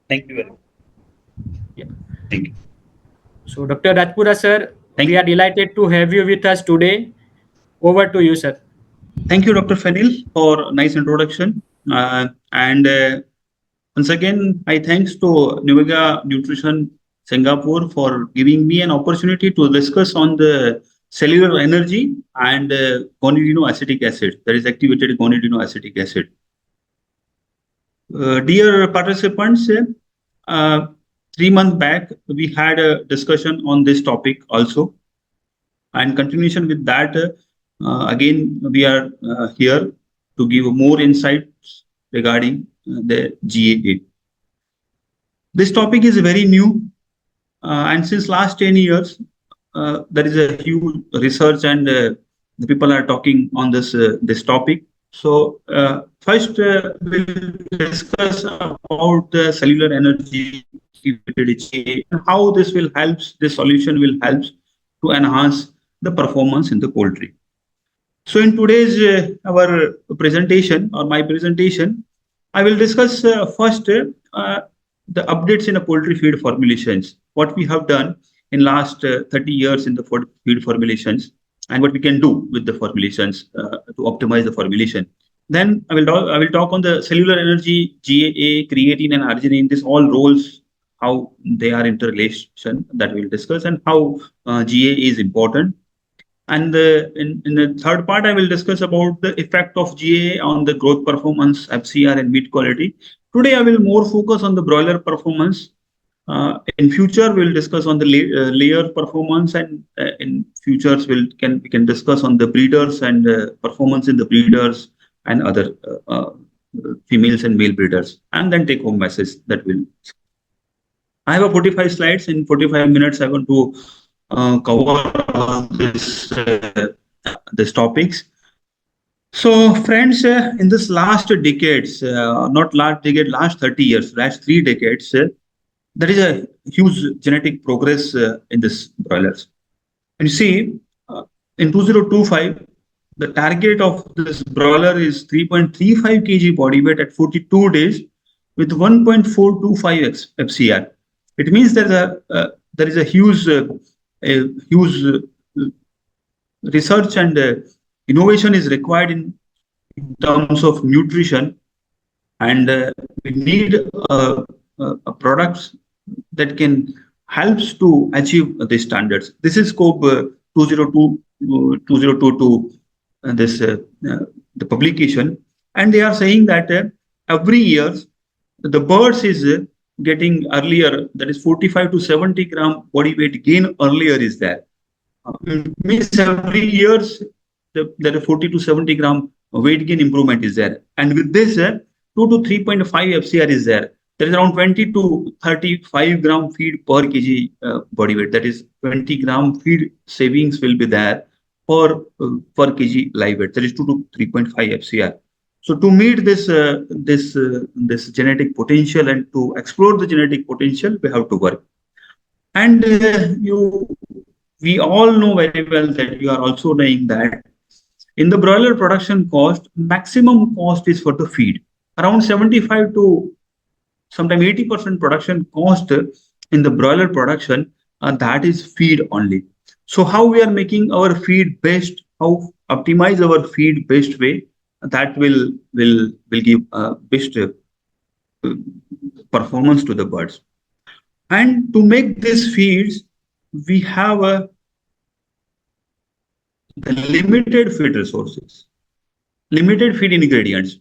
Thank you very much. Yeah. Thank you. So, Dr. Rajpura sir, we are delighted to have you with us today. Over to you, sir. Thank you, Dr. Fenil, for nice introduction. And once again, I thanks to Numega Nutrition Singapore for giving me an opportunity to discuss on the cellular energy and gonadinoacetic acid, that is activated gonadinoacetic acid. Dear participants, uh, 3 months back we had a discussion on this topic also, and continuation with that, again we are here to give more insights regarding the GAA. This topic is very new, and since last 10 years, there is a huge research and the people are talking on this topic. So first, we'll discuss about the cellular energy activated GAA and how this will help. This solution will help to enhance the performance in the poultry. So in today's our presentation or my presentation, I will discuss first the updates in a poultry feed formulations. What we have done in last 30 years in the feed formulations, and what we can do with the formulations to optimize the formulation. Then I will talk on the cellular energy, GAA, creatine, and arginine. This all roles, how they are interrelation, that we will discuss, and how GAA is important. And in the third part, I will discuss about the effect of GAA on the growth performance, FCR, and meat quality. Today, I will more focus on the broiler performance. In future, we'll discuss on the layer performance, and in futures, we can discuss on the breeders and performance in the breeders and other females and male breeders, and then take home message that will. I have a 45 slides. In 45 minutes, I want to cover this topics. So, friends, in this last decades, not last decade, last 30 years, last 3 decades, there is a huge genetic progress in this broilers. And you see, in 2025, the target of this broiler is 3.35 kg body weight at 42 days with 1.425 FCR. It means there is a huge research and innovation is required in terms of nutrition, and we need products that can helps to achieve these standards. This is scope 2022 the publication, and they are saying that every year the birds is getting earlier, that is 45 to 70 gram body weight gain earlier is there. Means every years there are 40 to 70 gram weight gain improvement is there, and with this 2 to 3.5 FCR is there. There is around 20 to 35 gram feed per kg body weight. That is 20 gram feed savings will be there per kg live weight. That is 2 to 3.5 FCR. So to meet this genetic potential and to explore the genetic potential, we have to work. And we all know very well that you are also knowing that in the broiler production cost, maximum cost is for the feed. Around 75 to sometimes 80% production cost in the broiler production, that is feed only. So how we are making our feed best, how optimize our feed best way, that will give best performance to the birds. And to make these feeds, we have the limited feed resources, limited feed ingredients.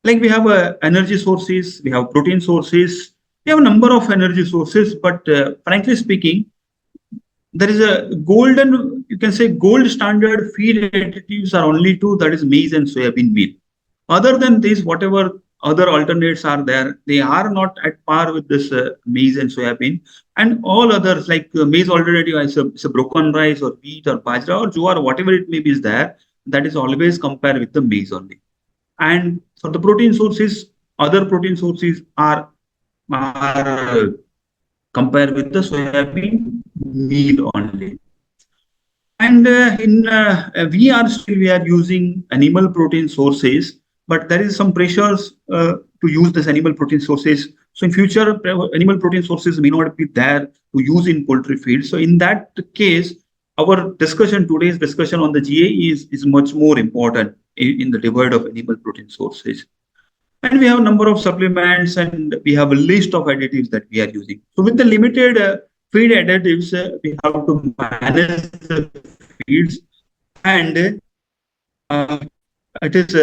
Like we have energy sources, we have protein sources, we have a number of energy sources, but frankly speaking, there is a golden, you can say gold standard feed additives are only two, that is maize and soybean meal. Other than this, whatever other alternates are there, they are not at par with this maize and soybean. And all others like maize alternative is a broken rice or wheat or bajra or jowar, whatever it may be is there, that is always compared with the maize only. And for the protein sources, other protein sources are compared with the soybean meal only. And we are using animal protein sources but there is some pressures to use this animal protein sources. So in future, animal protein sources may not be there to use in poultry feed. So in that case, our discussion, today's discussion on the GAE is much more important in the divide of animal protein sources. And we have a number of supplements and we have a list of additives that we are using. So with the limited feed additives, we have to manage the feeds. And it is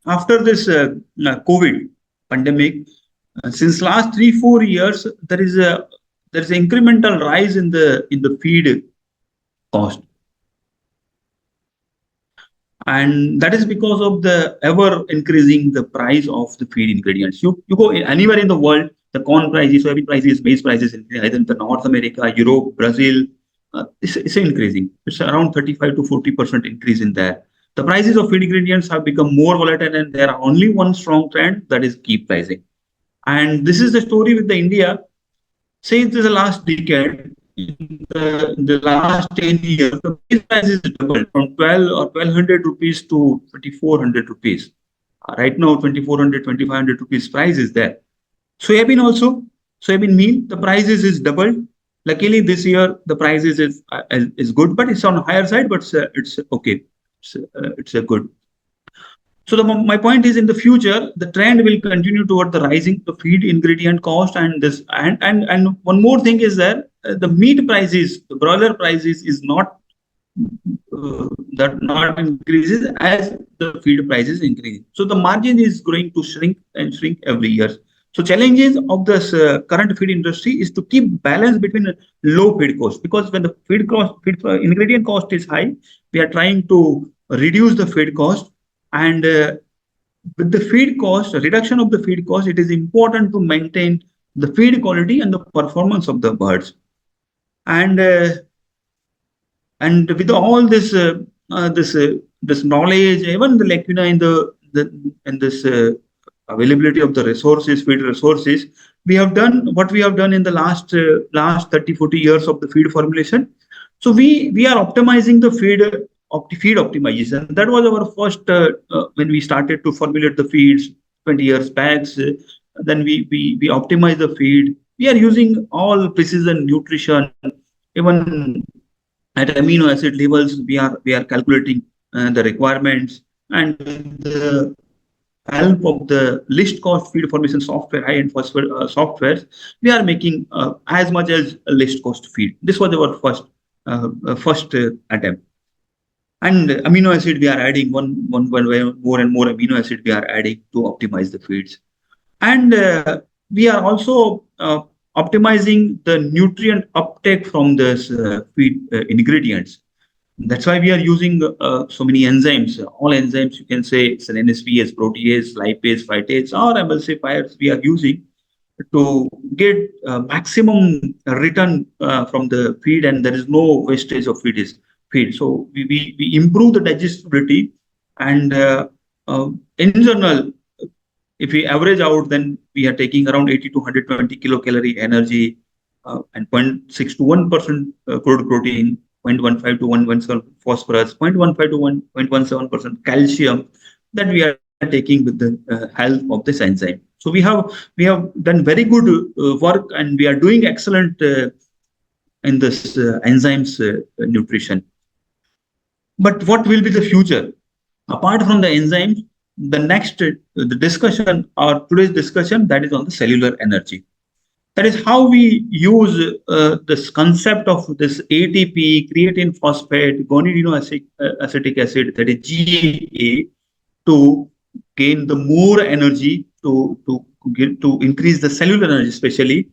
after this COVID pandemic, since last 3-4 years, there is incremental rise in the feed cost, and that is because of the ever increasing the price of the feed ingredients. You go anywhere in the world, the corn prices, soybean prices, maize prices, either in the North America, Europe, Brazil, it's increasing. It's around 35 to 40% increase in there. The prices of feed ingredients have become more volatile, and there are only one strong trend, that is keep rising. And this is the story with the India. Since the last decade, in the last 10 years, the maize price is doubled from 12 or 1200 rupees to 2400 rupees. Right now, 2400, 2500 rupees price is there. Soybean also, soybean meal, the prices is doubled. Luckily, this year the prices is good, but it's on higher side, but it's okay. It's a good. So my point is, in the future, the trend will continue toward the rising the feed ingredient cost, and this and one more thing is that the meat prices, the broiler prices is that not increases as the feed prices increase. So the margin is going to shrink and shrink every year. So challenges of this current feed industry is to keep balance between low feed cost, because when the feed ingredient cost is high, we are trying to reduce the feed cost. And with the feed cost, reduction of the feed cost, it is important to maintain the feed quality and the performance of the birds. And with all this knowledge, even in this availability of the resources, feed resources, we have done what we have done in the last 30-40 years of the feed formulation. So we are optimizing the feed optimization. That was our first when we started to formulate the feeds 20 years back. Then we optimize the feed. We are using all precision nutrition, even at amino acid levels. We are calculating the requirements, and the help of the list cost feed formation software, high-end softwares, we are making as much as a list cost feed. This was our first attempt. And amino acid, we are adding one more and more amino acid we are adding to optimize the feeds. And we are also optimizing the nutrient uptake from this feed ingredients. That's why we are using so many enzymes. All enzymes, you can say it's an NSPase, protease, lipase, phytase, or emulsifiers we are using to get maximum return from the feed, and there is no wastage of feed. So we improve the digestibility, and in general, if we average out, then we are taking around 80 to 120 kilocalorie energy, and 0.6 to 1% crude protein, 0.15 to 117 phosphorus, 0.15 to 1.17% calcium, that we are taking with the help of this enzyme. So we have done very good work, and we are doing excellent in this enzymes nutrition. But what will be the future? Apart from the enzymes, the discussion, or today's discussion, that is on the cellular energy. That is how we use this concept of this ATP, creatine phosphate, guanidinoacetic acid, that is GAA, to gain the more energy to increase the cellular energy, especially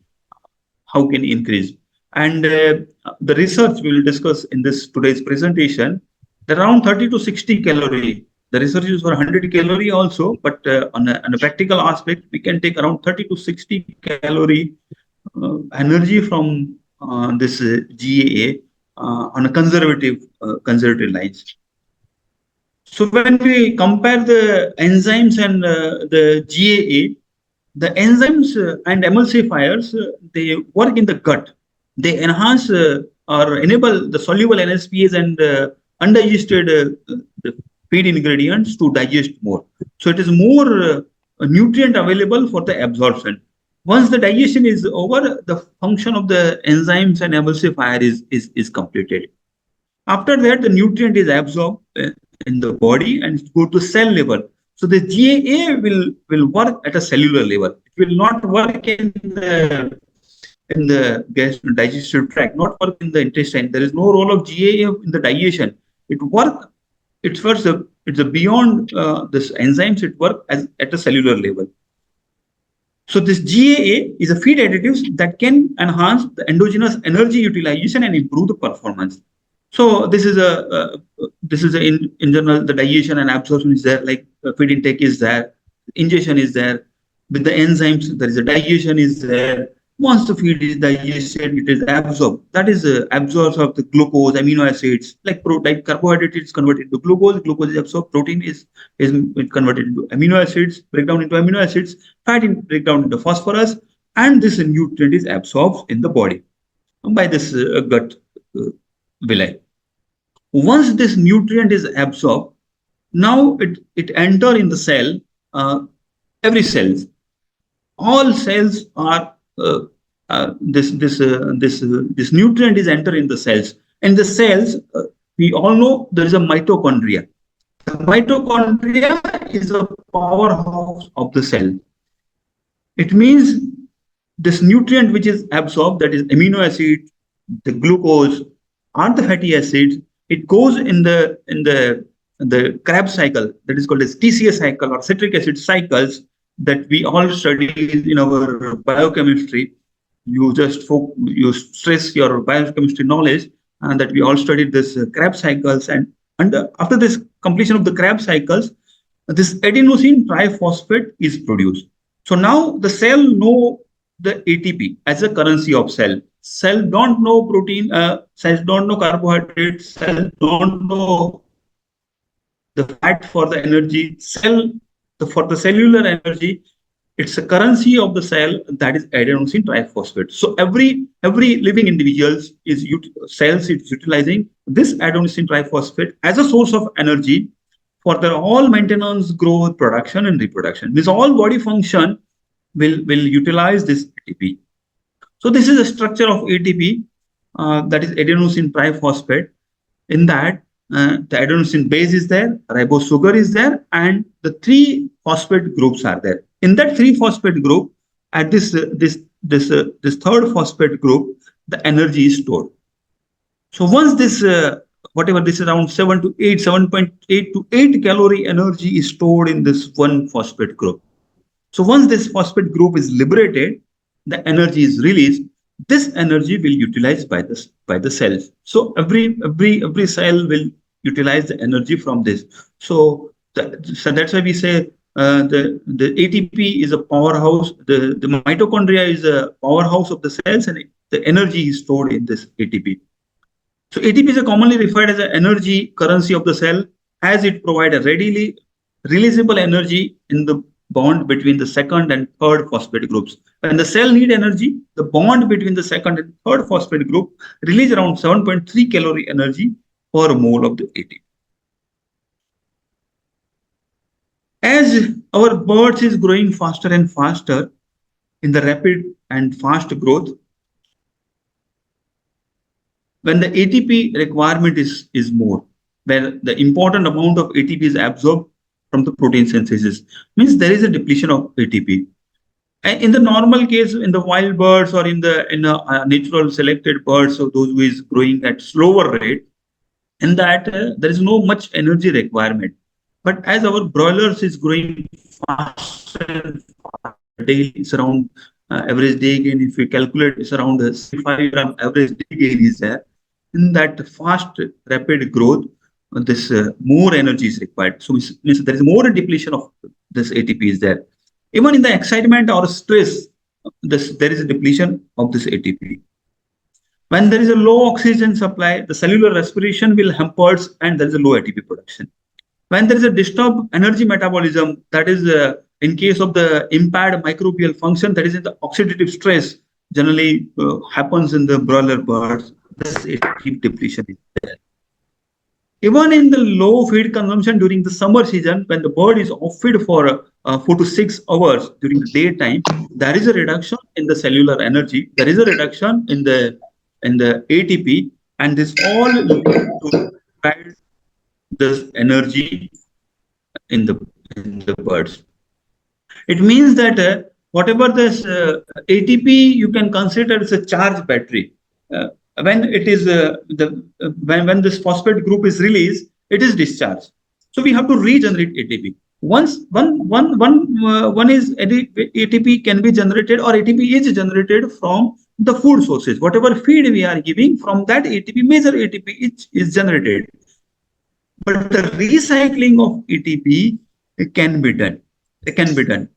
how can increase. And the research we will discuss in this today's presentation, around 30 to 60 calorie. The research is for 100 calorie also, but on a practical aspect, we can take around 30 to 60 calorie energy from this GAA on a conservative lines. So when we compare the enzymes and the GAA, the enzymes and emulsifiers, they work in the gut. They enhance or enable the soluble NSPase and undigested feed ingredients to digest more. So it is more nutrient available for the absorption. Once the digestion is over, the function of the enzymes and emulsifier is completed. After that, the nutrient is absorbed in the body and go to cell level. So the GAA will work at a cellular level. It will not work in the digestive tract, not work in the intestine. There is no role of GAA in the digestion. It's first it's a beyond this enzymes. It work as at a cellular level. So this GAA is a feed additives that can enhance the endogenous energy utilization and improve the performance. So this is in general, the digestion and absorption is there, like feed intake is there, ingestion is there. With the enzymes, there is a digestion is there. Once the feed is digested, it is absorbed. That is absorbs of the glucose, amino acids, like carbohydrate is converted to glucose. Glucose is absorbed. Protein is converted into amino acids, breakdown into amino acids. Fat breakdown into phosphorus, and this nutrient is absorbed in the body by this gut villi. Once this nutrient is absorbed, now it enter in the cell. Every cells, all cells are this nutrient is enter in the cells. And the cells, we all know there is a mitochondria. The mitochondria is a powerhouse of the cell. It means this nutrient which is absorbed, that is amino acid, the glucose, and the fatty acids, it goes in the Krebs cycle, that is called as TCA cycle or citric acid cycles, that we all study in our biochemistry. You stress your biochemistry knowledge, and that we all studied this Krebs cycles. And after this completion of the Krebs cycles, this adenosine triphosphate is produced. So now the cell know the ATP as a currency of cell. Cell don't know protein, cells don't know carbohydrates, cells don't know the fat for the energy. For the cellular energy, it's a currency of the cell, that is adenosine triphosphate. So every living individuals cells is utilizing this adenosine triphosphate as a source of energy for their all maintenance, growth, production, and reproduction. Means all body function will utilize this ATP. So this is the structure of ATP, that is adenosine triphosphate. In that, the adenosine base is there, ribose sugar is there, and the 3 phosphate groups are there. In that 3 phosphate group, at this third phosphate group, the energy is stored. So once this whatever this is around 7.8 to 8 calorie energy is stored in this one phosphate group. So once this phosphate group is liberated, the energy is released. This energy will utilize by the cells. So every cell will utilize the energy from this. So that's why we say the ATP is a powerhouse. The mitochondria is a powerhouse of the cells, and the energy is stored in this ATP. So ATP is commonly referred as an energy currency of the cell, as it provides a readily releasable energy in the bond between the second and third phosphate groups. When the cell need energy, the bond between the second and third phosphate group release around 7.3 calorie energy per mole of the ATP. As our birds is growing faster and faster in the rapid and fast growth, when the ATP requirement is more, where the important amount of ATP is absorbed from the protein synthesis, means there is a depletion of ATP. And in the normal case, in the wild birds or in the natural selected birds, so those who is growing at slower rate, in that there is no much energy requirement. But as our broilers is growing faster daily, it's around average day gain. If we calculate, it's around 65 gram average day gain is there. In that fast, rapid growth, this more energy is required. So means there is more depletion of this ATP is there. Even in the excitement or stress, there is a depletion of this ATP. When there is a low oxygen supply, the cellular respiration will hampers, and there is a low ATP production. When there is a disturbed energy metabolism, that is in case of the impaired microbial function, that is in the oxidative stress, generally happens in the broiler birds. This ATP depletion is there. Even in the low feed consumption during the summer season, when the bird is off feed for 4 to 6 hours during the daytime, there is a reduction in the cellular energy. There is a reduction in the ATP, and this all lead to provide this energy in the birds. It means that whatever this ATP you can consider as a charge battery. Uh, when it is when this phosphate group is released, it is discharged. So we have to regenerate ATP. Once one is ATP can be generated, or ATP is generated from the food sources. Whatever feed we are giving, from that ATP, major ATP is generated. But the recycling of ATP can be done. It can be done.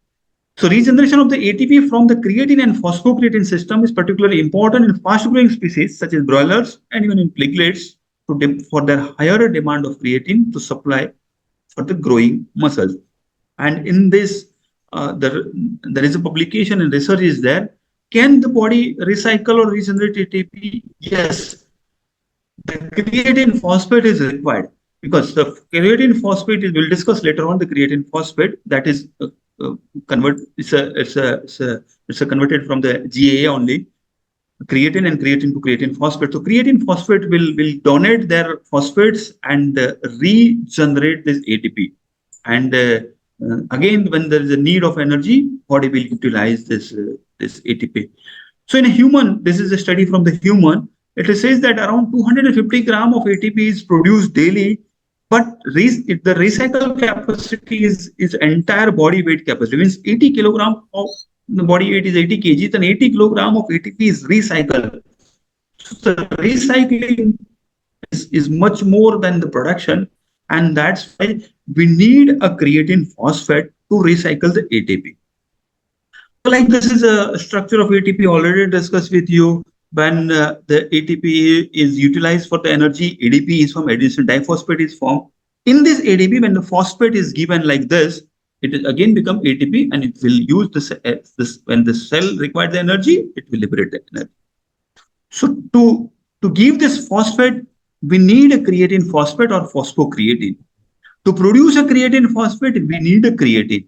So regeneration of the ATP from the creatine and phosphocreatine system is particularly important in fast-growing species such as broilers and even in piglets for their higher demand of creatine to supply for the growing muscles. And in this, there is a publication and research is there. Can the body recycle or regenerate ATP? Yes. The creatine phosphate is required because the creatine phosphate is, we'll discuss later on, the creatine phosphate that is it's a converted from the GAA only, creatine and creatine to creatine phosphate. So creatine phosphate will donate their phosphates and regenerate this ATP. And again, when there is a need of energy, body will utilize this ATP. So in a human, this is a study from the human. It says that around 250 grams of ATP is produced daily, but the recycle capacity is entire body weight capacity. Means 80 kilogram of the body weight is 80 kg, then 80 kilogram of ATP is recycled. So the recycling is much more than the production, and that's why we need a creatine phosphate to recycle the ATP. So like this is a structure of ATP already discussed with you. When the ATP is utilized for the energy, ADP is formed, adenosine diphosphate is formed. In this ADP, when the phosphate is given like this, it will again become ATP, and it will use this when the cell requires the energy, it will liberate the energy. So to give this phosphate, we need a creatine phosphate or phosphocreatine. To produce a creatine phosphate, we need a creatine.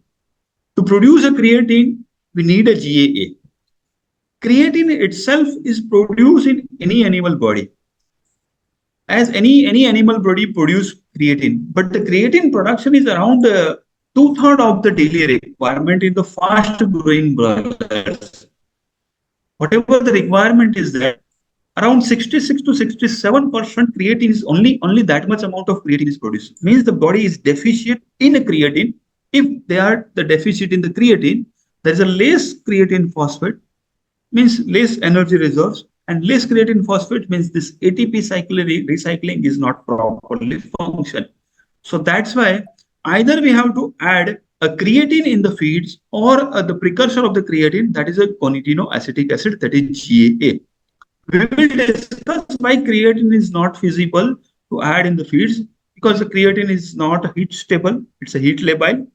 To produce a creatine, we need a GAA. Creatine itself is produced in any animal body. As any animal body produce creatine, but the creatine production is around 2/3 of the daily requirement in the fast-growing broilers. Whatever the requirement is there, around 66 to 67% creatine is only that much amount of creatine is produced. Means the body is deficient in a creatine. If they are the deficit in the creatine, there is a less creatine phosphate, means less energy reserves, and less creatine phosphate means this ATP recycling is not properly function. So that's why either we have to add a creatine in the feeds or the precursor of the creatine, that is a conitinoacetic acid, that is GAA. We will discuss why creatine is not feasible to add in the feeds, because the creatine is not heat stable, it's a heat labile,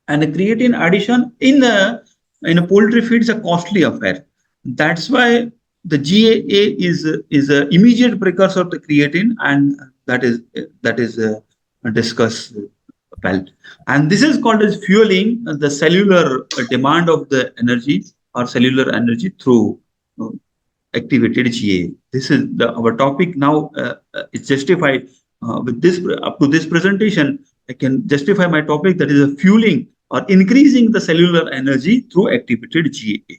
and the creatine addition in a poultry feed is a costly affair. That's why the GAA is an immediate precursor of the creatine, and that is discussed well. And this is called as fueling the cellular demand of the energy or cellular energy through activated GAA. This is our topic now. It's justified with this up to this presentation. I can justify my topic, that is a fueling or increasing the cellular energy through activated GAA.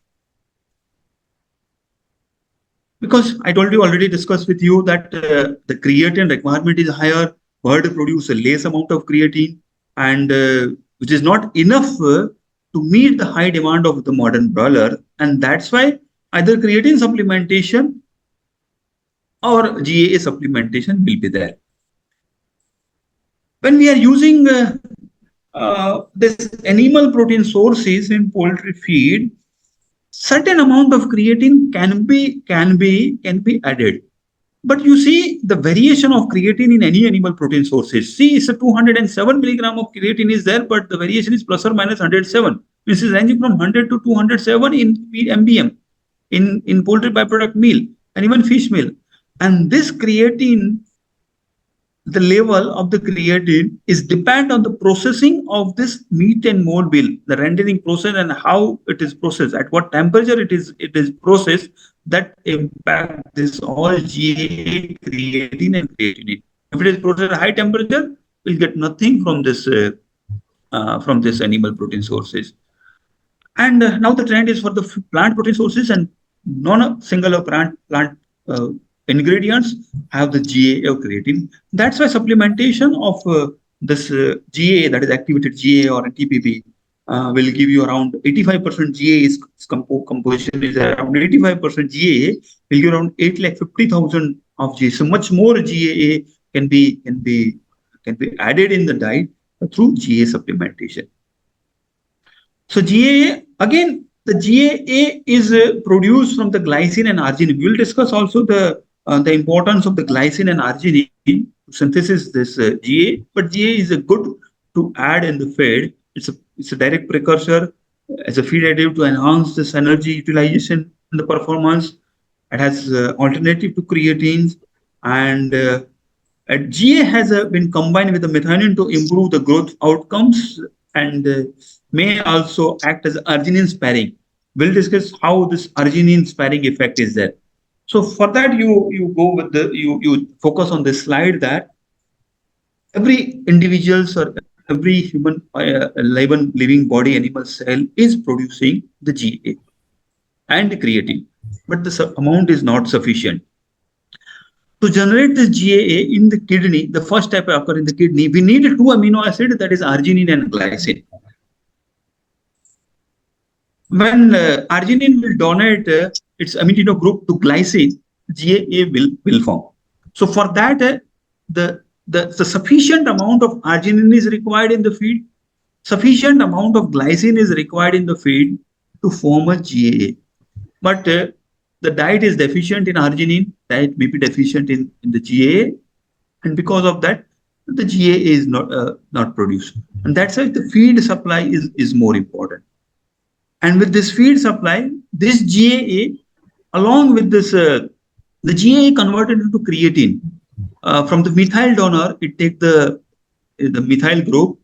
Because I told you already discussed with you that the creatine requirement is higher, bird produce a less amount of creatine, and which is not enough to meet the high demand of the modern broiler, and that's why either creatine supplementation or GAA supplementation will be there. When we are using this animal protein sources in poultry feed, certain amount of creatine can be added. But you see the variation of creatine in any animal protein sources. See, it's a 207 milligram of creatine is there, but the variation is plus or minus 107. This is ranging from 100 to 207 in MBM, in poultry byproduct meal, and even fish meal. And this creatine the level of the creatine is depend on the processing of this meat and mobile, the rendering process and how it is processed, at what temperature it is processed, that impact this all GAA, creatine and creatinine. If it is processed at high temperature, we'll get nothing from this animal protein sources. And now the trend is for the plant protein sources, and non-single plant uh, ingredients have the GAA of creatine. That's why supplementation of this GAA, that is activated GAA or TPP, will give you around 85% GAA composition is around 85% GAA, will give around 8,50,000 of GAA. So much more GAA can be added in the diet through GAA supplementation. So GAA, again, the GAA is produced from the glycine and arginine. We will discuss also the importance of the glycine and arginine to synthesis this GAA. But GAA is a good to add in the feed. It's a direct precursor as a feed additive to enhance this energy utilization and the performance. It has alternative to creatines, and GA has been combined with the methionine to improve the growth outcomes, and may also act as arginine sparing. We'll discuss how this arginine sparing effect is there. So for that, you go with you focus on this slide that every individual's or every human living body animal cell is producing the GA and creatine, but the amount is not sufficient. To generate this GAA in the kidney, the first step occur in the kidney, we need two amino acids, that is arginine and glycine. When arginine will donate its amino group to glycine, GAA will form. So for that, the sufficient amount of arginine is required in the feed, sufficient amount of glycine is required in the feed to form a GAA. But the diet is deficient in arginine, diet may be deficient in the GAA, and because of that, the GAA is not produced. And that's why the feed supply is more important. And with this feed supply, this GAA, along with this, the GAA converted into creatine. From the methyl donor, it takes the methyl group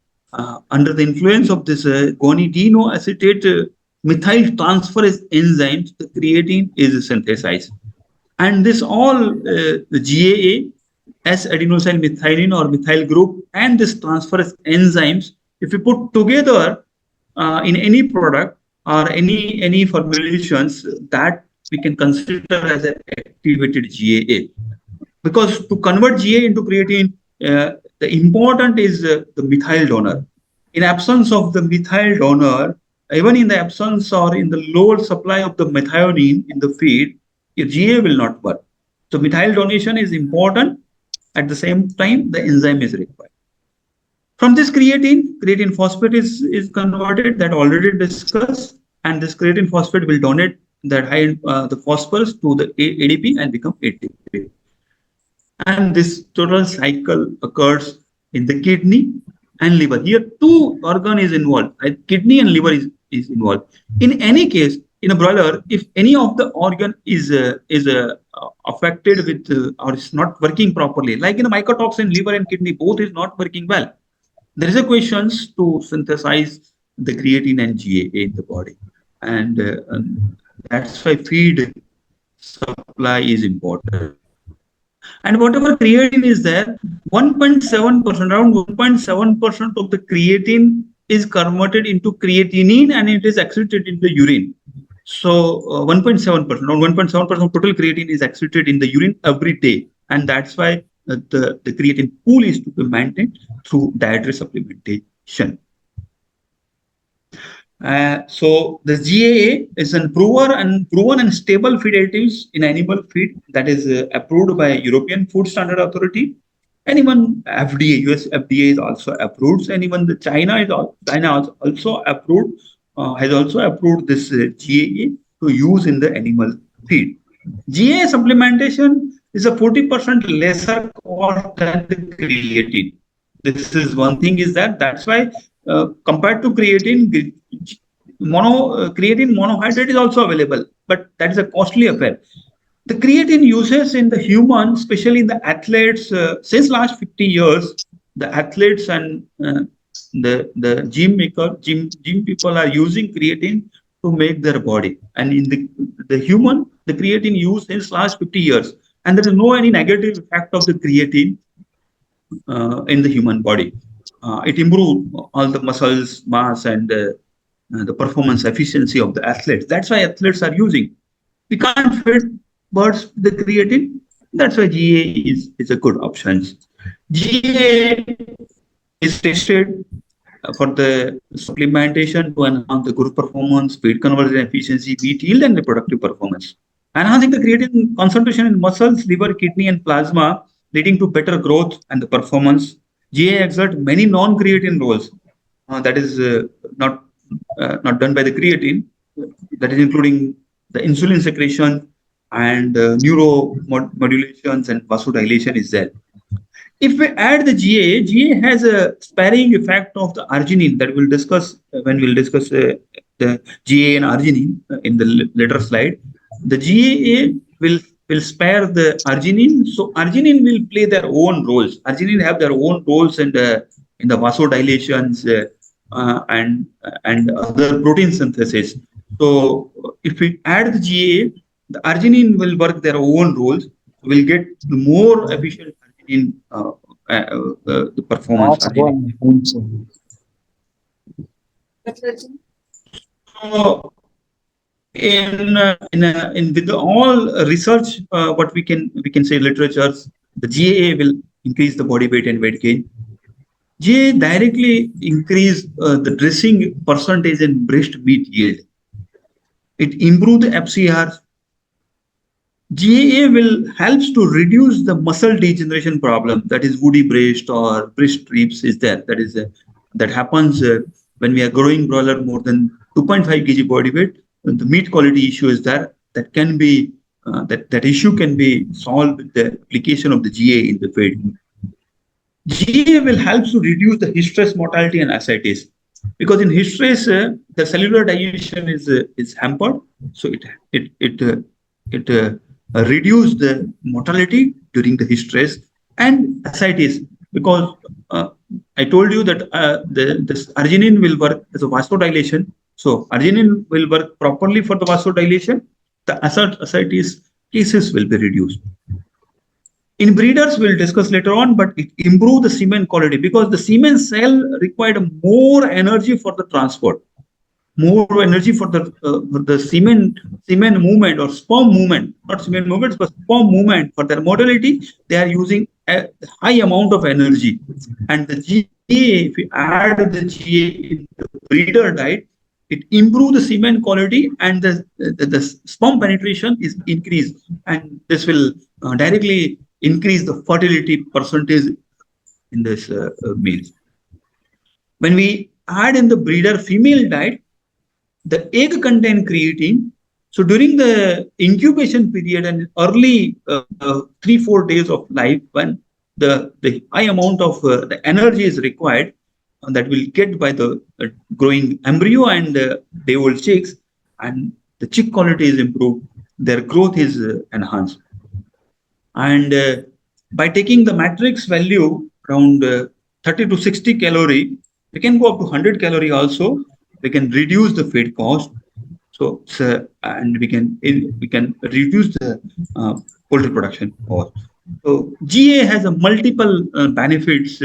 under the influence of this guanidino acetate methyl transferase enzymes, the creatine is synthesized. And this all the GAA, S-adenosyl methionine or methyl group, and this transferase enzymes, if you put together in any product or any formulations, that we can consider as an activated GAA. Because to convert GAA into creatine, the important is the methyl donor. In absence of the methyl donor, even in the absence or in the lower supply of the methionine in the feed, your GAA will not work. So methyl donation is important. At the same time, the enzyme is required. From this creatine phosphate is converted, that already discussed, and this creatine phosphate will donate that the phosphorus to the ADP and become ATP. And this total cycle occurs in the kidney and liver. Here, two organ is involved. Kidney and liver is involved. In any case, in a broiler, if any of the organ is affected with or is not working properly, like in a mycotoxin, liver and kidney, both is not working well, there is a questions to synthesize the creatine and GAA in the body, and that's why feed supply is important. And whatever creatine is there, 1.7%, around 1.7% of the creatine is converted into creatinine and it is excreted in the urine. So 1.7%, around 1.7% of total creatine is excreted in the urine every day. And that's why the creatine pool is to be maintained through dietary supplementation. So the GAA is a proven and stable feed additives in animal feed that is approved by European Food Standard Authority, and even FDA, US FDA is also approved, and even the China also approved, has also approved this GAA to use in the animal feed. GAA supplementation is a 40% lesser cost than the creatine. This is one thing is that's why compared to creatine, creatine monohydrate is also available, but that is a costly affair. The creatine uses in the human, especially in the athletes, since last 50 years, the athletes and the gym people are using creatine to make their body. And in the human, the creatine used since last 50 years, and there is no any negative effect of the creatine in the human body. It improves all the muscles mass and the performance efficiency of the athletes. That's why athletes are using. We can't feed birds the creatine. That's why GA is a good option. GA is tested for the supplementation to enhance the good performance, feed conversion efficiency, meat yield, and reproductive performance. Enhancing the creatine concentration in muscles, liver, kidney, and plasma, leading to better growth and the performance. GA exerts many non-creatine roles. That is not done by the creatine. That is including the insulin secretion and neuromodulations and vasodilation is there. If we add the GA has a sparing effect of the arginine that we'll discuss when we'll discuss the GA and arginine in the later slide. The GA will spare the arginine, so arginine will play their own roles. Arginine have their own roles in the vasodilations and other protein synthesis. So if we add the GA, the arginine will work their own roles. We'll get more efficient arginine the performance. So in with all research, what we can say literatures, the GAA will increase the body weight and weight gain. GAA directly increase the dressing percentage in breast meat yield. It improves the FCR. GAA will helps to reduce the muscle degeneration problem, that is woody breast or breast strips is there. That happens when we are growing broiler more than 2.5 kg body weight. The meat quality issue is there. That can be that issue can be solved with the application of the GAA in the feed. GAA will help to reduce the stress mortality and ascites, because in stress the cellular digestion is hampered, so it reduce the mortality during the stress and ascites, because I told you that this arginine will work as a vasodilation. So arginine will work properly for the vasodilation. The ascites cases will be reduced. In breeders, we'll discuss later on, but it improves the semen quality because the semen cell required more energy for the transport, more energy for the semen movement or sperm movement, not semen movements, but sperm movement. For their motility, they are using a high amount of energy. And the GA, if we add the GA in the breeder diet, it improves the semen quality and the sperm penetration is increased, and this will directly increase the fertility percentage in this males. When we add in the breeder female diet, the egg contain creatine. So during the incubation period and early 3-4 days of life, when the high amount of the energy is required, that will get by the growing embryo and day old chicks, and the chick quality is improved, their growth is enhanced. And by taking the matrix value around 30 to 60 calorie, we can go up to 100 calorie also. We can reduce the feed cost. So and we can reduce the poultry production cost. So GA has a multiple benefits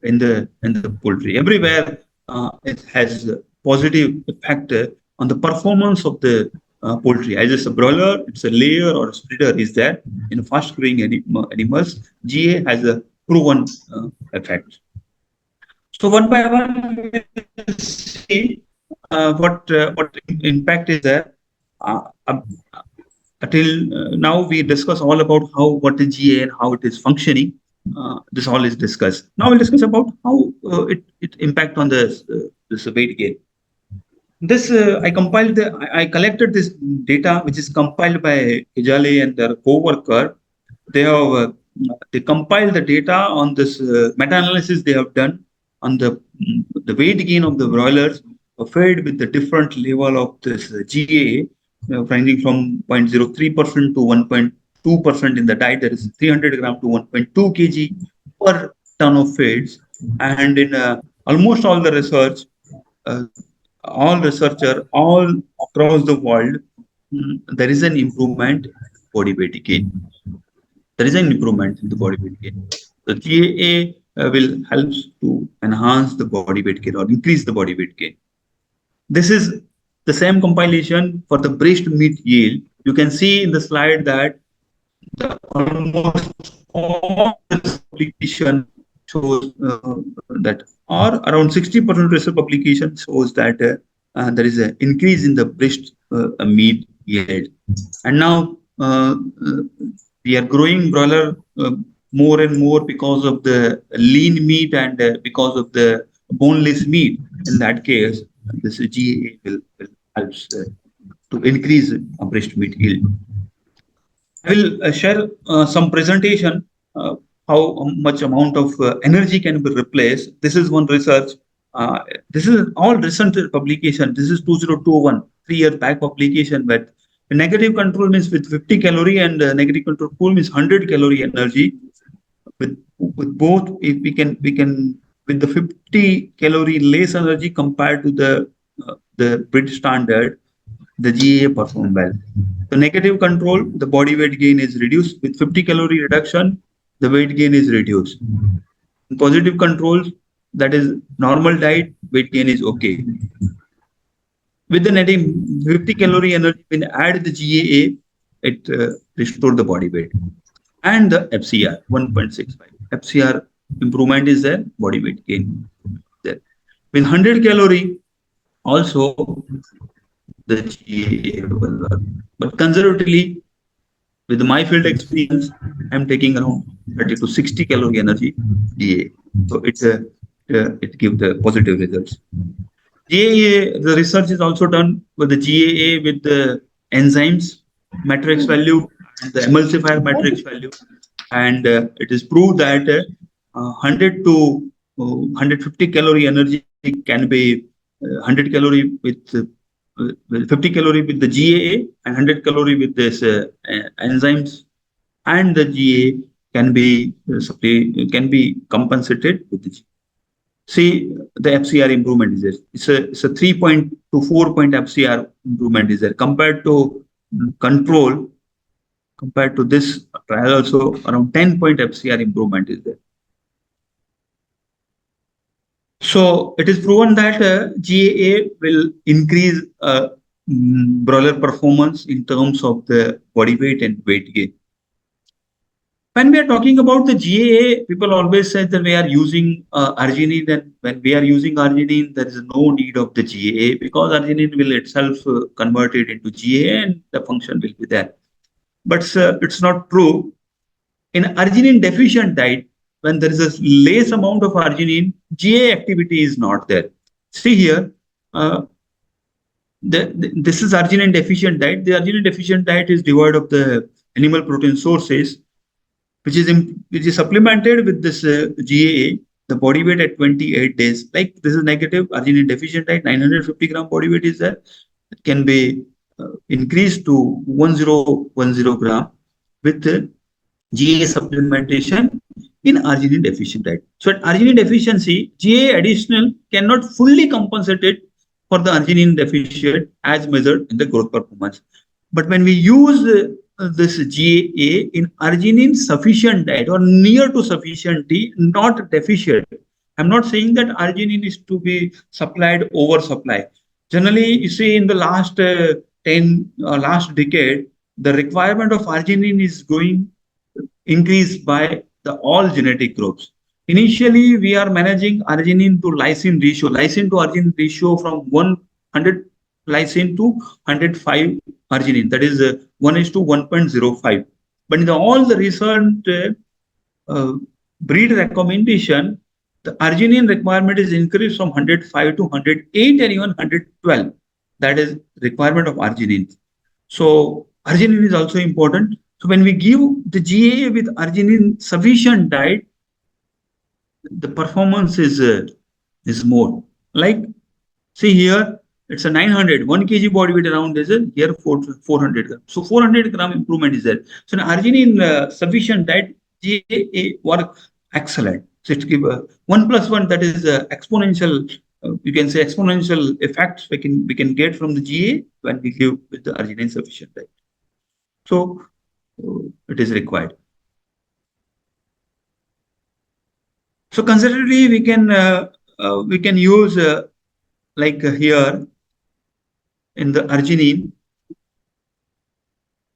in the poultry. Everywhere it has a positive effect on the performance of the poultry. As it's a broiler, it's a layer or a splitter is there in fast growing animals. GA has a proven effect. So one by one, we'll see what impact is there. Until now, we discuss all about what is GA and how it is functioning. This all is discussed. Now we'll discuss about how it impact on this weight gain. This I collected this data, which is compiled by Ijale and their co-worker. They compiled the data on this meta-analysis they have done on the weight gain of the broilers fed with the different level of this GA ranging from 0.03% to 1.2% in the diet. There is 300 gram to 1.2 kg per ton of feeds. And in almost all the research, uh, all researcher, all across the world, there is an improvement in body weight gain. There is an improvement in the body weight gain. The GAA will help to enhance the body weight gain or increase the body weight gain. This is the same compilation for the breast meat yield. You can see in the slide that the almost all this publication shows that, or around 60% research publication shows that there is an increase in the breast meat yield. And now we are growing broiler more and more because of the lean meat and because of the boneless meat. In that case, this GAA will help to increase breast meat yield. I will share some presentation how much amount of energy can be replaced. This is one research. This is all recent publication. This is 2021, 3 years back publication. But negative control means with 50 calorie and negative control pool means 100 calorie energy. With both, if we can with the 50 calorie less energy compared to the British standard, the GAA perform well. So negative control, the body weight gain is reduced. With 50 calorie reduction, the weight gain is reduced. In positive controls, that is normal diet, weight gain is okay. With the netting 50 calorie energy, when add the GAA, it restore the body weight. And the FCR 1.65. FCR improvement is there, body weight gain there. With 100 calorie, also the GAA will work. But conservatively, with my field experience, I'm taking around 30 to 60 calorie energy GAA. So it gives the positive results. GAA, the research is also done with the GAA with the enzymes matrix value and the emulsifier matrix value. And it is proved that 100 to 150 calorie energy can be 100 calorie with 50 calorie with the GAA and 100 calorie with this enzymes, and the GAA can be compensated with the GAA. See, the FCR improvement is there. It's a 3 point to 4 point FCR improvement is there compared to control. Compared to this trial, also around 10 point FCR improvement is there. So it is proven that GAA will increase broiler performance in terms of the body weight and weight gain. When we are talking about the GAA, people always say that we are using arginine. That when we are using arginine, there is no need of the GAA because arginine will itself convert it into GAA and the function will be there. But it's not true. In arginine deficient diet, when there is a less amount of arginine, GAA activity is not there. See here, this is arginine deficient diet. The arginine deficient diet is devoid of the animal protein sources, which is supplemented with this GAA, the body weight at 28 days. Like this is negative arginine deficient diet, 950 gram body weight is there. It can be increased to 1010 gram with GAA supplementation in arginine deficient diet. So at arginine deficiency, GAA additional cannot fully compensate it for the arginine deficient as measured in the growth performance. But when we use this GAA in arginine sufficient diet or near to sufficiency, not deficient. I'm not saying that arginine is to be supplied oversupply. Generally, you see in the last last decade, the requirement of arginine is going increased by the all genetic groups. Initially, we are managing arginine to lysine to arginine ratio from 100 lysine to 105 arginine. That is 1:1.05. But in all the recent breed recommendation, the arginine requirement is increased from 105 to 108 and even 112. That is requirement of arginine. So arginine is also important. So when we give the GAA with arginine sufficient diet, the performance is more. Like, see here, it's a 900, 1 kg body weight around is a here 400 grams. So 400 gram improvement is there. So in arginine sufficient diet, GAA work excellent. So it give 1+1, that is exponential. You can say exponential effects we can get from the GA when we give with the arginine sufficient diet. So it is required. So conservatively we can use like here in the arginine,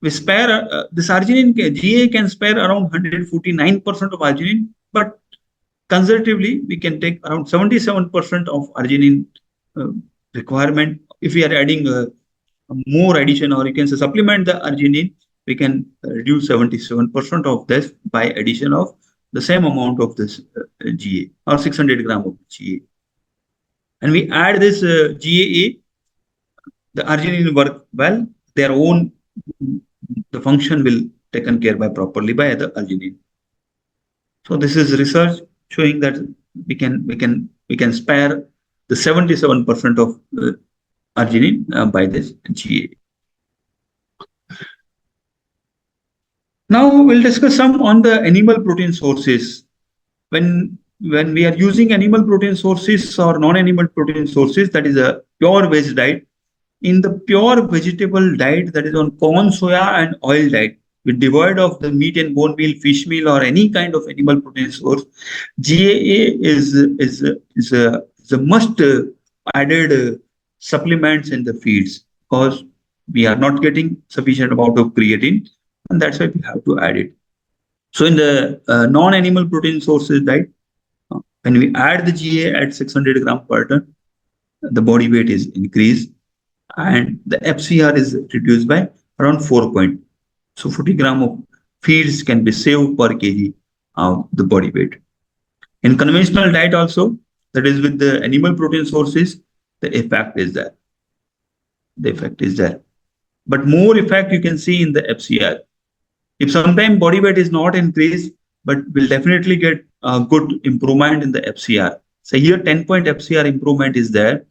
we spare this arginine GA can spare around 149% of arginine, but conservatively we can take around 77% of arginine requirement. If we are adding more addition, or you can say supplement the arginine, we can reduce 77% of this by addition of the same amount of this GA or 600 gram of GA. And we add this GAA, the arginine work well, their own the function will taken care by properly by the arginine. So this is research showing that we can spare the 77% of arginine by this GA. Now we'll discuss some on the animal protein sources. When we are using animal protein sources or non-animal protein sources, that is a pure veg diet. In the pure vegetable diet, that is on corn, soya, and oil diet, with devoid of the meat and bone meal, fish meal, or any kind of animal protein source, GAA is a must added supplements in the feeds, because we are not getting sufficient amount of creatine, and that's why we have to add it. So in the non-animal protein sources diet, when we add the GA at 600 gram per ton, the body weight is increased and the FCR is reduced by around 4 point. So 40 gram of feeds can be saved per kg of the body weight. In conventional diet also, that is with the animal protein sources, the effect is there. The effect is there. But more effect you can see in the FCR. If sometime body weight is not increased, but will definitely get a good improvement in the FCR. So here 10-point FCR improvement is there.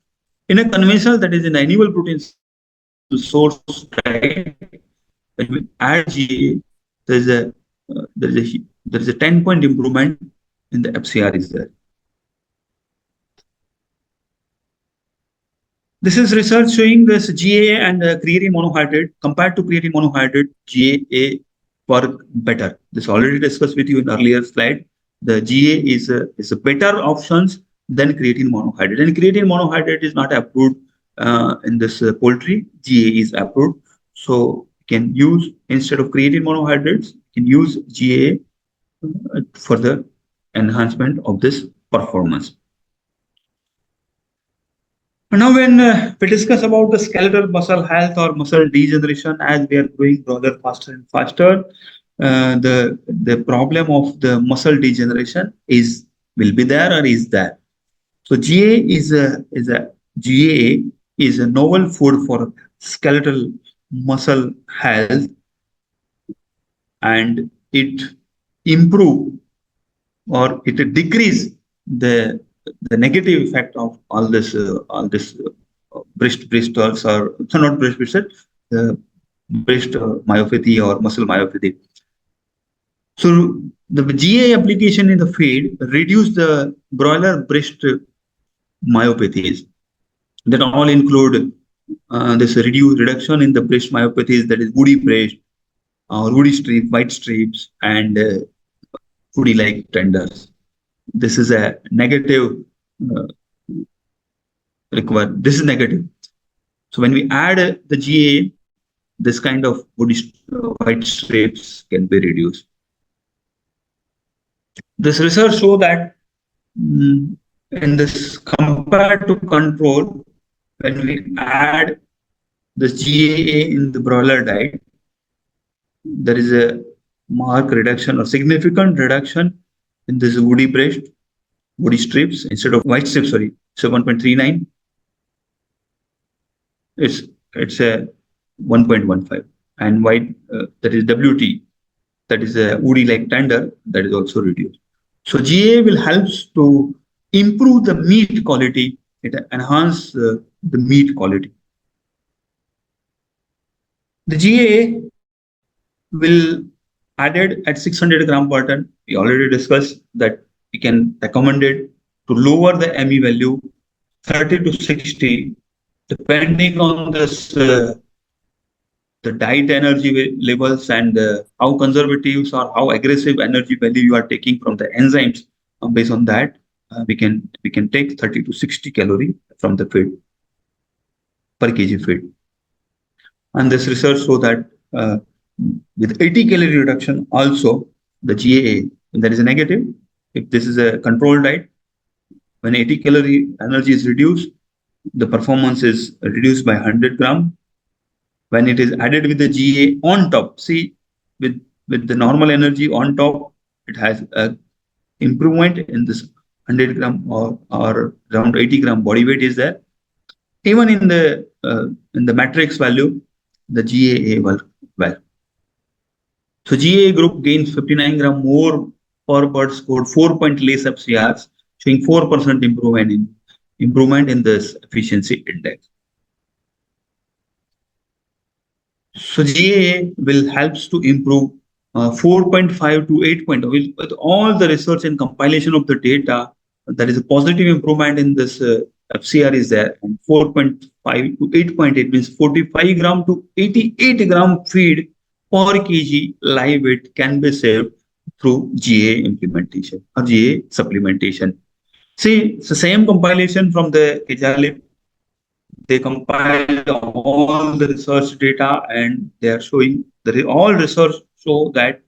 In a conventional, that is in animal protein source diet, when we add GA, there is a 10-point improvement in the FCR is there. This is research showing this GA and creatine monohydrate. Compared to creatine monohydrate, GA work better. This already discussed with you in earlier slide. The GA is a better options than creatine monohydrate. And creatine monohydrate is not approved in this poultry. GA is approved. So you can use, instead of creatine monohydrates, you can use GA for the enhancement of this performance. And now when we discuss about the skeletal muscle health or muscle degeneration, as we are growing rather faster and faster, the problem of the muscle degeneration will be there or is there. So GA is a novel food for skeletal muscle health, and it improve or it decrease the negative effect of all this bristles, or not breast, breast myopathy or muscle myopathy. So the GA application in the feed reduce the broiler breast myopathies. That all include this reduction in the breast myopathies, that is woody breast or woody strip, white strips, and woody-like tenders. This is a negative required. This is negative. So when we add the GA, this kind of woody white strips can be reduced. This research show that in this compared to control, when we add the GAA in the broiler diet, there is a marked reduction or significant reduction in this woody breast, woody strips instead of white strips. Sorry, so 1.39. It's a 1.15, and white that is WT, that is a woody-like tender, that is also reduced. So GA will help to improve the meat quality it enhances the meat quality. The GAA will added at 600 gram per ton. We already discussed that we can recommend it to lower the ME value 30 to 60, depending on this the diet energy levels and how conservative or how aggressive energy value you are taking from the enzymes. Based on that, we can take 30 to 60 calorie from the feed per kg feed. And this research show that with 80 calorie reduction, also the GAA, when there is a negative, if this is a controlled diet, when 80 calorie energy is reduced, the performance is reduced by 100 gram. When it is added with the GA on top, see, with the normal energy on top, it has a improvement in this 100 gram or around 80 gram body weight is there. Even in the matrix value, the GAA well. So GAA group gains 59 gram more per bird scored 4 point less FCRs, showing 4% improvement in this efficiency index. So GAA will helps to improve 4.5 to 8.0. With all the research and compilation of the data, there is a positive improvement in this FCR is there. And 4.5 to 8.8 means 45 gram to 88 gram feed per kg live weight can be saved through GA implementation or GA supplementation. See, it's the same compilation from the Kejalip. They compiled all the research data and they are showing that all research show that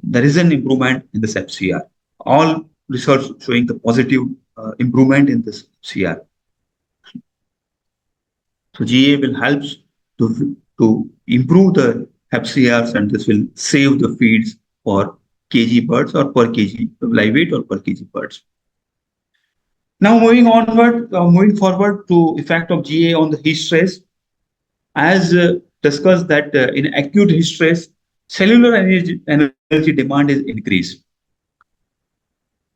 there is an improvement in this FCR. All research showing the positive improvement in this FCR. So GA will help to improve the FCRs and this will save the feeds for kg birds or per kg live weight or per kg birds. Now moving forward to effect of GA on the heat stress, as discussed that in acute heat stress, cellular energy demand is increased.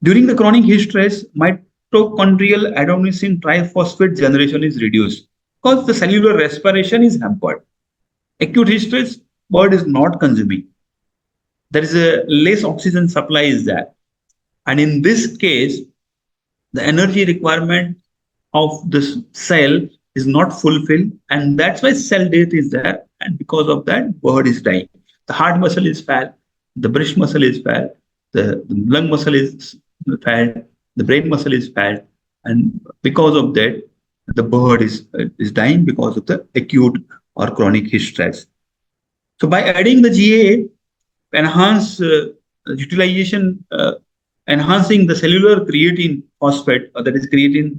During the chronic heat stress, mitochondrial adenosine triphosphate generation is reduced because the cellular respiration is hampered. Acute heat stress, bird is not consuming. There is a less oxygen supply is there. And in this case, the energy requirement of this cell is not fulfilled, and that's why cell death is there. And because of that, bird is dying. The heart muscle is fat, the breast muscle is fat, the lung muscle is fat, the brain muscle is fat, and because of that, the bird is dying because of the acute or chronic heat stress. So by adding the GAA, enhance utilization. Enhancing the cellular creatine phosphate, that is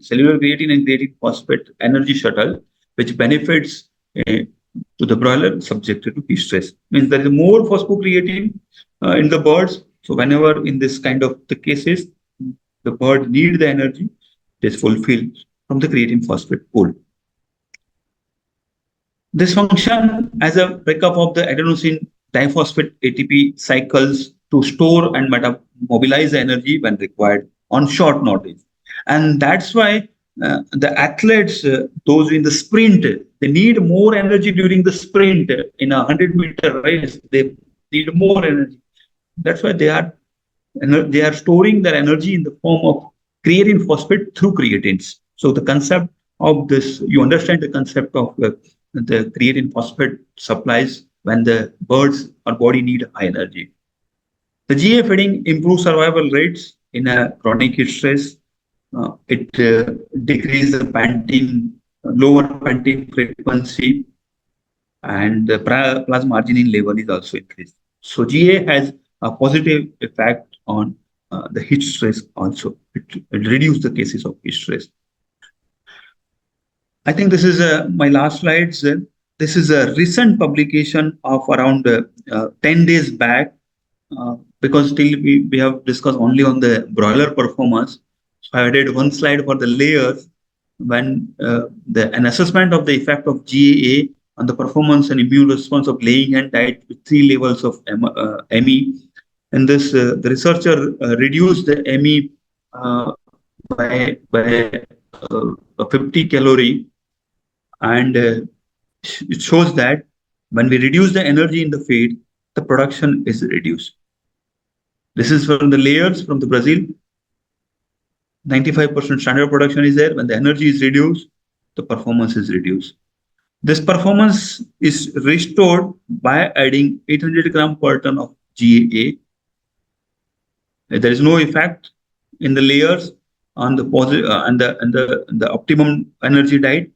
cellular creatine and creatine phosphate energy shuttle, which benefits to the broiler subjected to heat stress. Means there is more phosphocreatine in the birds. So whenever in this kind of the cases, the bird need the energy, it is fulfilled from the creatine phosphate pool. This function as a breakup of the adenosine diphosphate ATP cycles to store and mobilize the energy when required on short notice. And that's why the athletes, those in the sprint, they need more energy during the sprint. In a 100-meter race, they need more energy. That's why they are storing their energy in the form of creatine phosphate through creatines. So the concept of this, you understand the concept of the creatine phosphate supplies when the birds or body need high energy. The GA feeding improves survival rates in a chronic heat stress. It decreases the panting, lower panting frequency, and the plasma arginine level is also increased. So GA has a positive effect on the heat stress also. It reduces the cases of heat stress. I think this is my last slides. This is a recent publication of around 10 days back, because still we have discussed only on the broiler performance. So I did one slide for the layers when an assessment of the effect of GAA on the performance and immune response of laying hen diet with 3 levels of ME. In this, the researcher reduced the ME by 50 calorie, and it shows that when we reduce the energy in the feed, the production is reduced. This is from the layers from the Brazil. 95% standard production is there. When the energy is reduced, the performance is reduced. This performance is restored by adding 800 gram per ton of GAA. There is no effect in the layers on the positive and the optimum energy diet,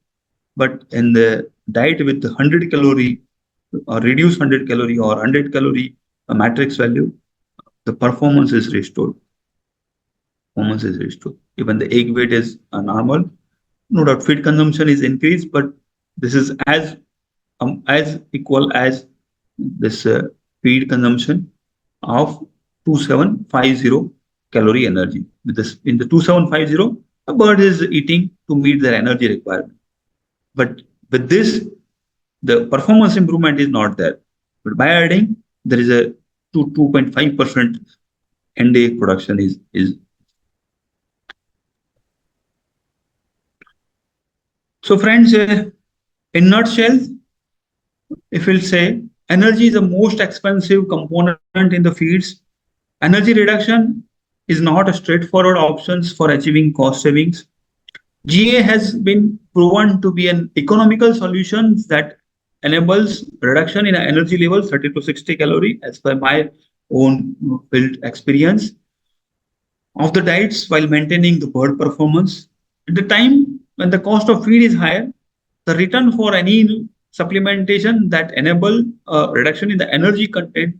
but in the diet with 100 calorie or reduced 100 calorie or 100 calorie matrix value, the performance is restored. Performance is restored. Even the egg weight is normal. No doubt, feed consumption is increased, but this is as equal as this feed consumption of 2750 calorie energy. With this, in the 2750, a bird is eating to meet their energy requirement. But with this, the performance improvement is not there. But by adding, there is a 2.5% NDA production is. So friends, in nutshell, if we'll say energy is the most expensive component in the feeds, energy reduction is not a straightforward option for achieving cost savings. GA has been proven to be an economical solution that enables reduction in energy levels 30 to 60 calorie as per my own field experience of the diets while maintaining the bird performance. At the time when the cost of feed is higher, the return for any supplementation that enable a reduction in the energy content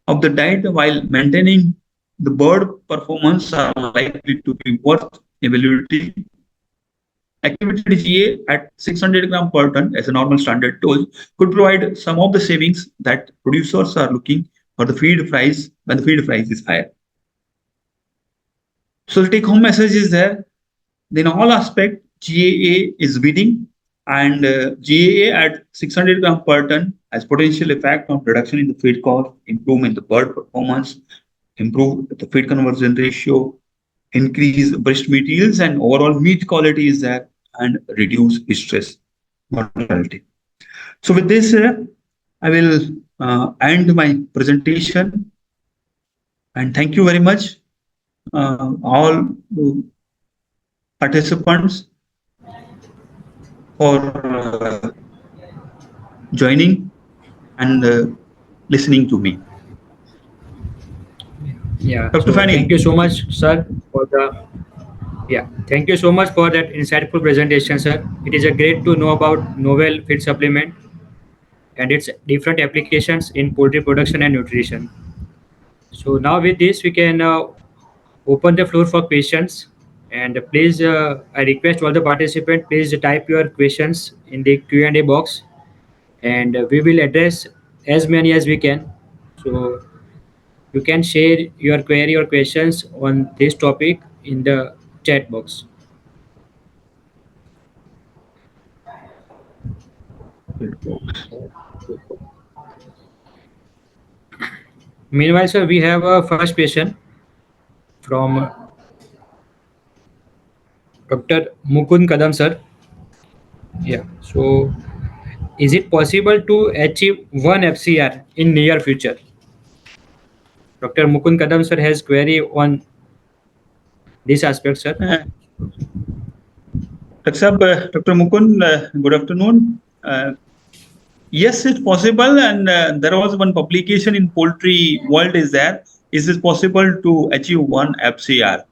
of the diet while maintaining the bird performance are likely to be worth evaluating. Activated GA at 600 gram per ton as a normal standard dose could provide some of the savings that producers are looking for the feed price when the feed price is higher. So the take home message is there. In all aspect, GAA is winning, and GAA at 600 gram per ton has potential effect on reduction in the feed cost, improvement in the bird performance, improve the feed conversion ratio, increase breast meat yields, and overall meat quality is there, and reduce stress mortality. So with this, I will end my presentation, and thank you very much, all participants, for joining and listening to me. Yeah. Dr. So Fanny. thank you so much, sir, for the thank you so much for that insightful presentation, sir. It is a great to know about novel feed supplement and its different applications in poultry production and nutrition. So now with this, we can open the floor for questions. And please, I request all the participants, please type your questions in the Q&A box, and we will address as many as we can. So you can share your query or questions on this topic in the chat box. Meanwhile, sir, we have a first question from Dr. Mukund Kadam, sir. Yeah. So, is it possible to achieve 1 FCR in near future? Dr. Mukund Kadam, sir, has query on this aspect, sir. Dr. Mukund, good afternoon. Yes, it's possible, and there was one publication in Poultry World is there. Is it possible to achieve 1 FCR?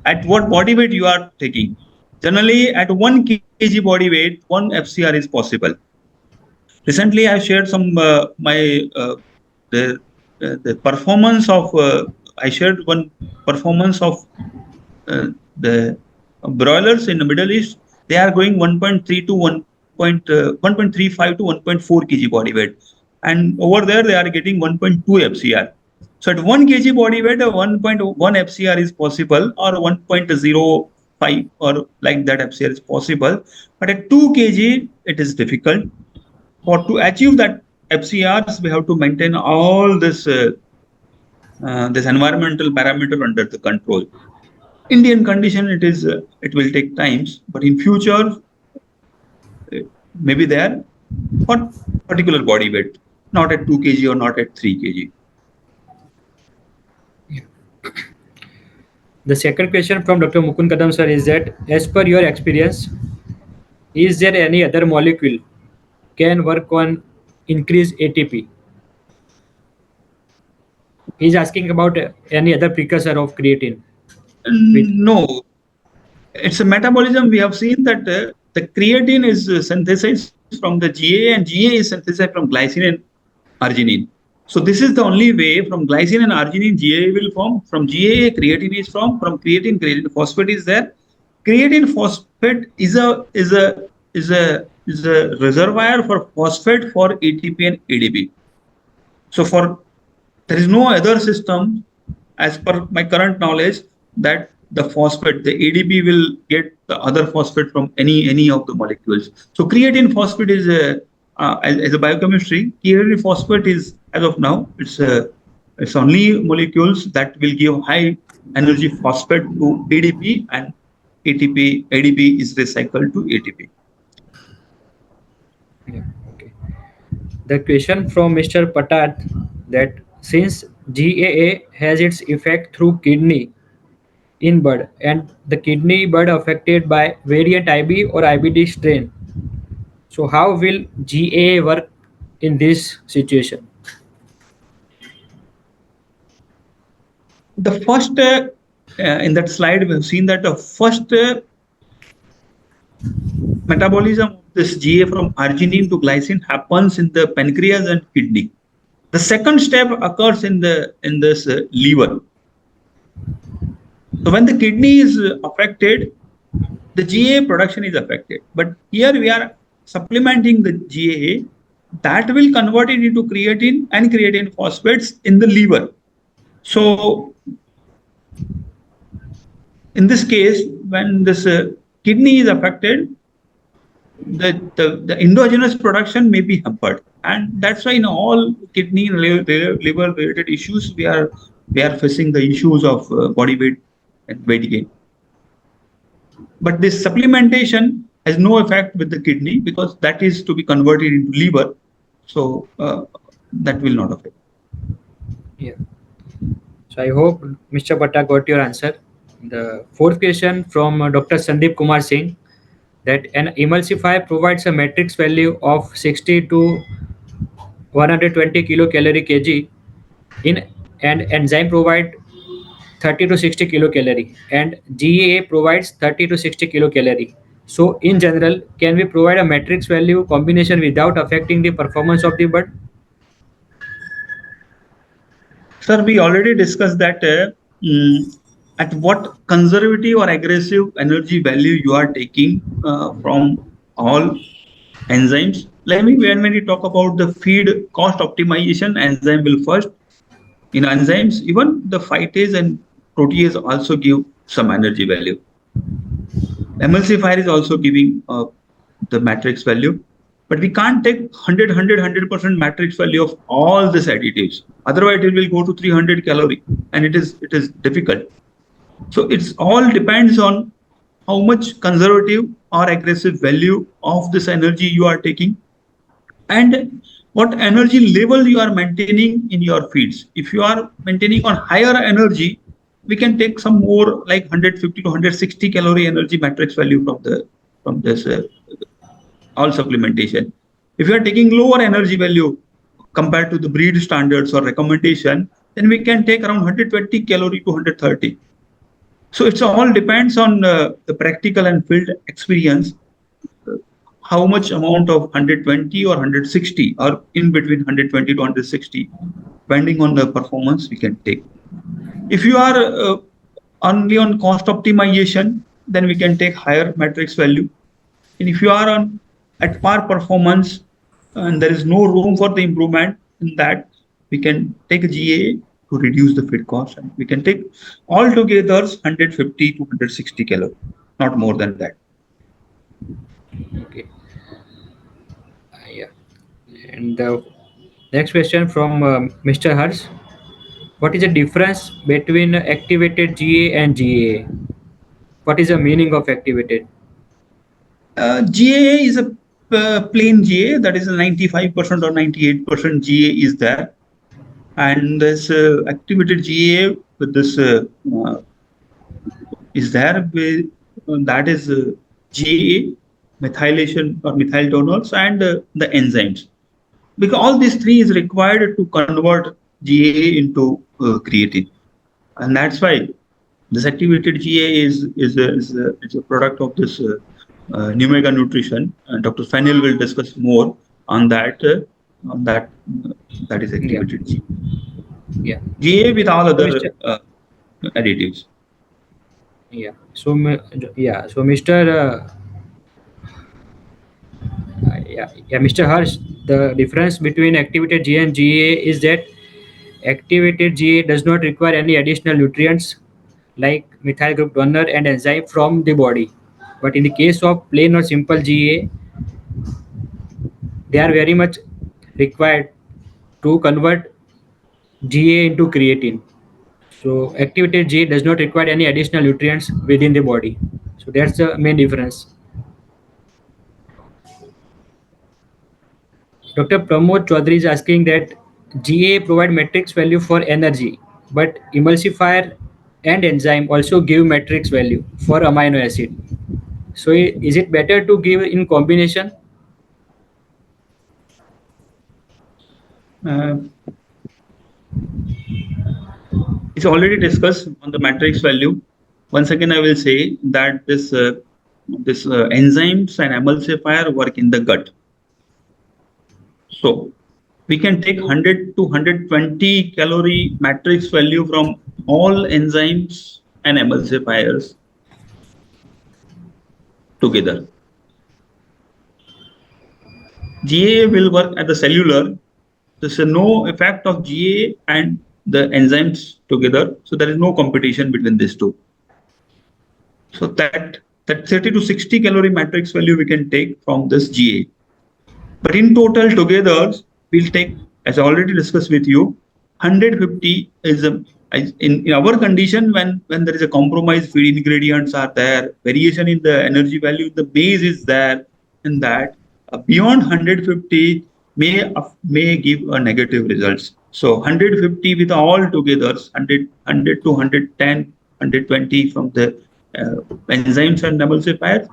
At what body weight you are taking? Generally, at 1 kg body weight, 1 FCR is possible. Recently, I shared some my the performance of I shared one performance of the broilers in the Middle East. They are going 1.3 to 1.35 to 1.4 kg body weight, and over there they are getting 1.2 FCR. So at 1 kg body weight, a 1.1 FCR is possible, or 1.05 or like that FCR is possible. But at 2 kg, it is difficult. For to achieve that FCRs, we have to maintain all this this environmental parameter under the control. Indian condition, it will take times, but in future, maybe there for particular body weight, not at 2 kg or not at 3 kg. The second question from Dr. Mukund Kadam sir is that, as per your experience, is there any other molecule can work on increase ATP? He's asking about any other precursor of creatine with. No, it's a metabolism. We have seen that the creatine is synthesized from the GA, and GA is synthesized from glycine and arginine. So this is the only way. From glycine and arginine, GA will form. From GA, creatine is formed. From creatine, creatine phosphate is there. Creatine phosphate is a reservoir for phosphate for ATP and ADP. So for there is no other system, as per my current knowledge, that the phosphate, the ADP will get the other phosphate from any of the molecules. So creatine phosphate is as a biochemistry. Creatine phosphate is, as of now, it's only molecules that will give high energy phosphate to ADP, and ADP is recycled to ATP. Yeah, okay. The question from Mr. Patat, that since GAA has its effect through kidney in bird and the kidney bird affected by variant IB or IBD strain, so how will GAA work in this situation? The first in that slide, we have seen that the first metabolism of this GA from arginine to glycine happens in the pancreas and kidney. The second step occurs in this liver. So when the kidney is affected, the GA production is affected. But here we are supplementing the GAA that will convert it into creatine and creatine phosphates in the liver. So in this case, when this kidney is affected, the endogenous production may be hampered, and that's why in all kidney liver related issues we are facing the issues of body weight and weight gain. But this supplementation has no effect with the kidney because that is to be converted into liver, so that will not affect. Yeah. So I hope Mr. Bhatta got your answer. The fourth question from Dr. Sandeep Kumar Singh, that an emulsifier provides a matrix value of 60 to 120 kilocalorie kg in, and enzyme provide 30 to 60 kilocalorie, and GAA provides 30 to 60 kilocalorie. So in general, can we provide a matrix value combination without affecting the performance of the bird? Sir, we already discussed that at what conservative or aggressive energy value you are taking from all enzymes. Let me, when we talk about the feed cost optimization, enzyme will first. In enzymes, even the phytase and protease also give some energy value. Emulsifier is also giving the matrix value, but we can't take 100% matrix value of all these additives. Otherwise, it will go to 300 calorie, and it is difficult. So it's all depends on how much conservative or aggressive value of this energy you are taking, and what energy level you are maintaining in your feeds. If you are maintaining on higher energy, we can take some more like 150 to 160 calorie energy matrix value from this all supplementation. If you are taking lower energy value compared to the breed standards or recommendation, then we can take around 120 calorie to 130. So it's all depends on the practical and field experience, how much amount of 120 or 160 or in between 120 to 160, depending on the performance we can take. If you are only on cost optimization, then we can take higher matrix value. And if you are on at par performance and there is no room for the improvement in that, we can take a GA to reduce the feed cost, and we can take altogether 150 to 160 calories, not more than that. Okay. Yeah. And the next question from Mr. Hers. What is the difference between activated GA and GAA? What is the meaning of activated? GAA is a plain GA, that is a 95% or 98% GA is there. And this activated GA with this is there with, that is GA, methylation or methyl tonols, and the enzymes. Because all these three is required to convert GA into creatine, and that's why this activated GA is a product of this Numega nutrition. And Dr. Fanil will discuss more on that. On that, that is Yeah, activated GA. yeah. GA with all So, other Mr. additives. Yeah. So, yeah. So, Mr. Yeah, Mr. Harsh, the difference between activated GA and GA is that activated GA does not require any additional nutrients like methyl group donor and enzyme from the body. But in the case of plain or simple GA, they are very much required to convert GA into creatine. So activated GA does not require any additional nutrients within the body. So that's the main difference. Dr. Pramod Chaudhary is asking that GA provide matrix value for energy, but emulsifier and enzyme also give matrix value for amino acid. So is it better to give in combination? Uh, it's already discussed on the matrix value. Once again, I will say that this enzymes and emulsifier work in the gut. So we can take 100 to 120 calorie matrix value from all enzymes and emulsifiers together. GAA will work at the cellular. There's no effect of GAA and the enzymes together. So there is no competition between these two. So that 30 to 60 calorie matrix value we can take from this GA. But in total together, we'll take, as I already discussed with you, 150 is in our condition when there is a compromised feed ingredients are there, variation in the energy value, the base is there, and that beyond 150 may give a negative results. So 150 with all together, 100 to 110, 120 from the enzymes and emulsifiers.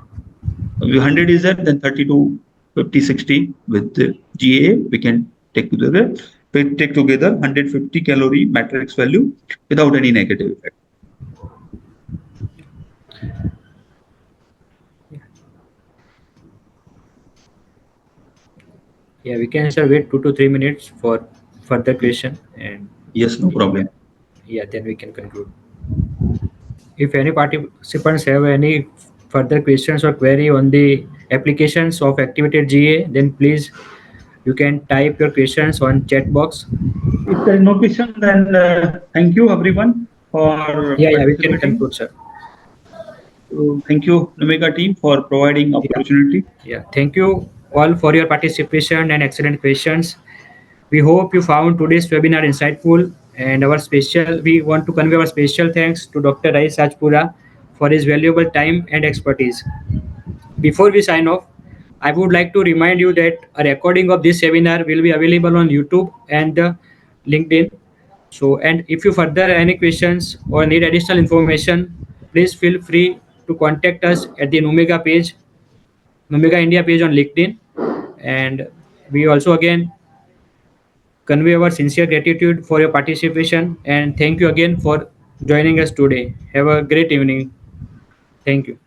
100 is there, then 30 to 50, 60 with the GA, we can take together 150 calorie matrix value without any negative effect. Yeah, we can sir wait 2 to 3 minutes for further question and Yes, no yeah, problem. yeah, then we can conclude. If any participants have any further questions or query on the applications of activated GA, then please you can type your questions on chat box. If there is no question, then thank you everyone for Yeah, yeah, we can participating. conclude, sir. So thank you, Numega team, for providing Yeah, opportunity. yeah. Thank you all for your participation and excellent questions. We hope you found today's webinar insightful, and we want to convey our special thanks to Dr. Rais Rajpura for his valuable time and expertise. Before we sign off, I would like to remind you that a recording of this webinar will be available on YouTube and LinkedIn. So, and if you further any questions or need additional information, please feel free to contact us at the Numega page, Numega India page on LinkedIn. And we also again convey our sincere gratitude for your participation and thank you again for joining us today. Have a great evening. Thank you.